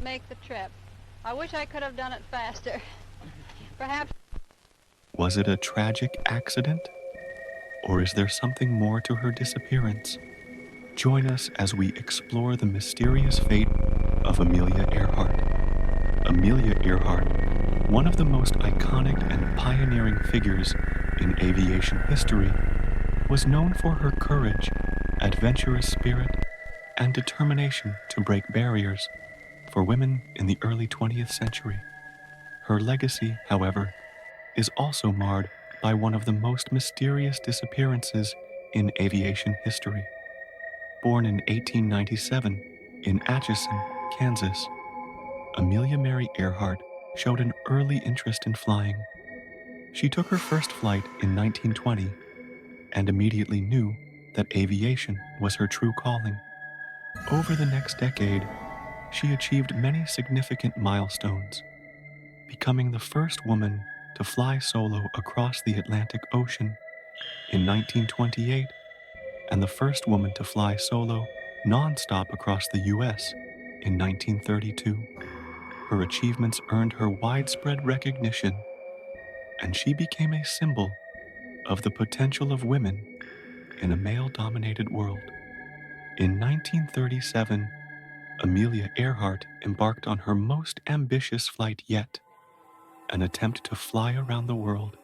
make the trip. I wish I could have done it faster. Perhaps... Was it a tragic accident? Or is there something more to her disappearance? Join us as we explore the mysterious fate of Amelia Earhart. Amelia Earhart, one of the most iconic and pioneering figures in aviation history, was known for her courage, adventurous spirit, and determination to break barriers for women in the early 20th century. Her legacy, however, is also marred by one of the most mysterious disappearances in aviation history. Born in 1897 in Atchison, Kansas, Amelia Mary Earhart showed an early interest in flying. She took her first flight in 1920 and immediately knew that aviation was her true calling. Over the next decade, she achieved many significant milestones, becoming the first woman to fly solo across the Atlantic Ocean in 1928 and the first woman to fly solo non-stop across the U.S. in 1932. Her achievements earned her widespread recognition, and she became a symbol of the potential of women in a male-dominated world. In 1937, Amelia Earhart embarked on her most ambitious flight yet, an attempt to fly around the world.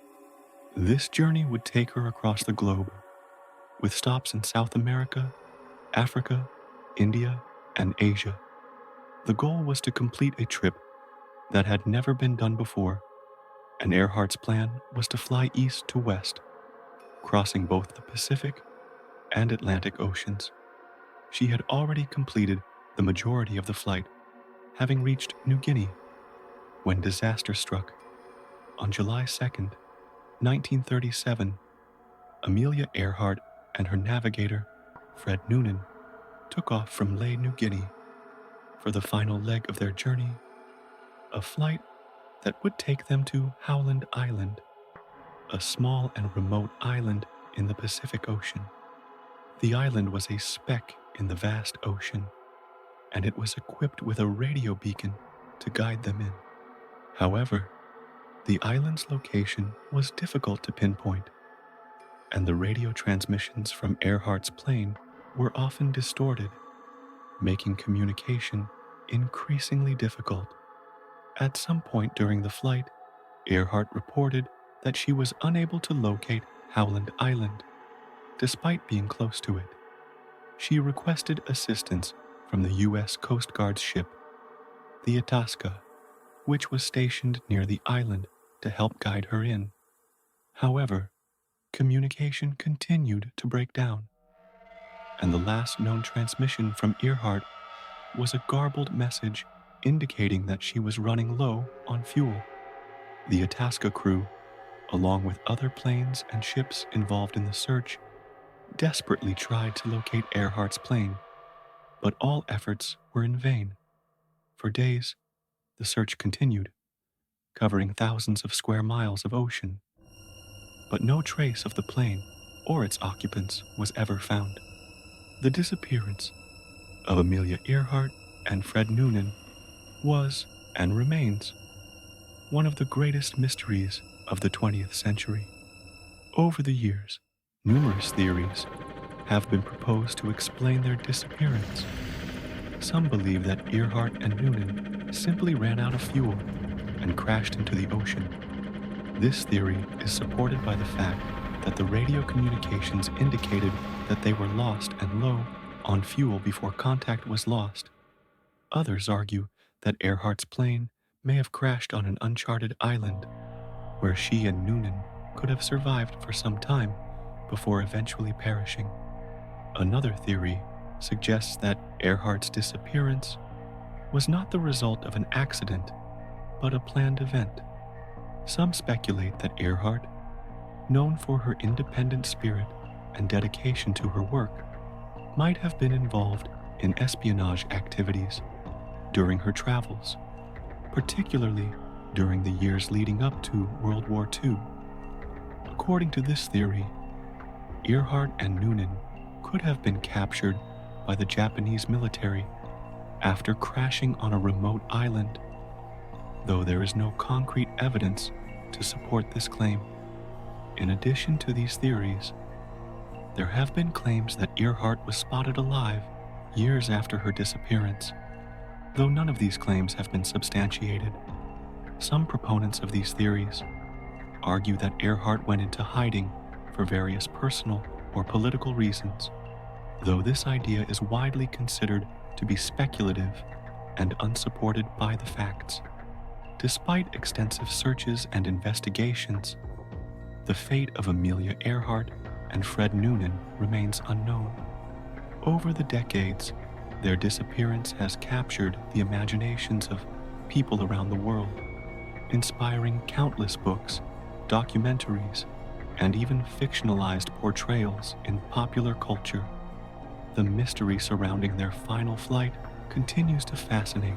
This journey would take her across the globe, with stops in South America, Africa, India, and Asia. The goal was to complete a trip that had never been done before, and Earhart's plan was to fly east to west, crossing both the Pacific and Atlantic Oceans. She had already completed the majority of the flight, having reached New Guinea, when disaster struck. On July 2nd, 1937, Amelia Earhart and her navigator, Fred Noonan, took off from Lae, New Guinea, for the final leg of their journey, a flight that would take them to Howland Island, a small and remote island in the Pacific Ocean. The island was a speck in the vast ocean, and it was equipped with a radio beacon to guide them in. However, the island's location was difficult to pinpoint, and the radio transmissions from Earhart's plane were often distorted, making communication increasingly difficult. At some point during the flight, Earhart reported that she was unable to locate Howland Island, despite being close to it. She requested assistance from the U.S. Coast Guard's ship, the Itasca, which was stationed near the island to help guide her in. However, communication continued to break down, and the last known transmission from Earhart was a garbled message indicating that she was running low on fuel. The Itasca crew, along with other planes and ships involved in the search, desperately tried to locate Earhart's plane, but all efforts were in vain. For days, the search continued, covering thousands of square miles of ocean, but no trace of the plane or its occupants was ever found. The disappearance of Amelia Earhart and Fred Noonan was, and remains, one of the greatest mysteries of the 20th century. Over the years, numerous theories have been proposed to explain their disappearance. Some believe that Earhart and Noonan simply ran out of fuel and crashed into the ocean. This theory is supported by the fact that the radio communications indicated that they were lost and low on fuel before contact was lost. Others argue that Earhart's plane may have crashed on an uncharted island, where she and Noonan could have survived for some time before eventually perishing. Another theory suggests that Earhart's disappearance was not the result of an accident, but a planned event. Some speculate that Earhart, known for her independent spirit and dedication to her work, might have been involved in espionage activities during her travels, particularly during the years leading up to World War II. According to this theory, Earhart and Noonan could have been captured by the Japanese military after crashing on a remote island, though there is no concrete evidence to support this claim. In addition to these theories, there have been claims that Earhart was spotted alive years after her disappearance, though none of these claims have been substantiated. Some proponents of these theories argue that Earhart went into hiding for various personal or political reasons, though this idea is widely considered to be speculative and unsupported by the facts. Despite extensive searches and investigations, the fate of Amelia Earhart and Fred Noonan remains unknown. Over the decades, their disappearance has captured the imaginations of people around the world, inspiring countless books, documentaries, and even fictionalized portrayals in popular culture. The mystery surrounding their final flight continues to fascinate,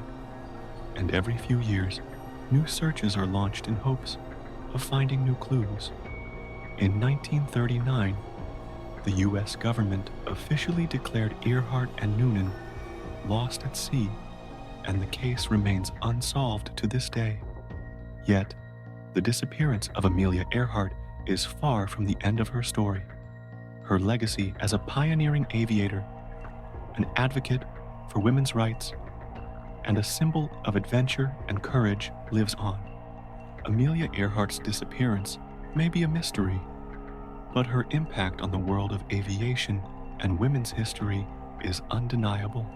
and every few years, new searches are launched in hopes of finding new clues. In 1939, the U.S. government officially declared Earhart and Noonan lost at sea, and the case remains unsolved to this day. Yet, the disappearance of Amelia Earhart is far from the end of her story. Her legacy as a pioneering aviator, an advocate for women's rights, and a symbol of adventure and courage lives on. Amelia Earhart's disappearance may be a mystery, but her impact on the world of aviation and women's history is undeniable.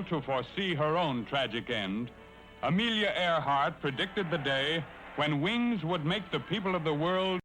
To foresee her own tragic end, Amelia Earhart predicted the day when wings would make the people of the world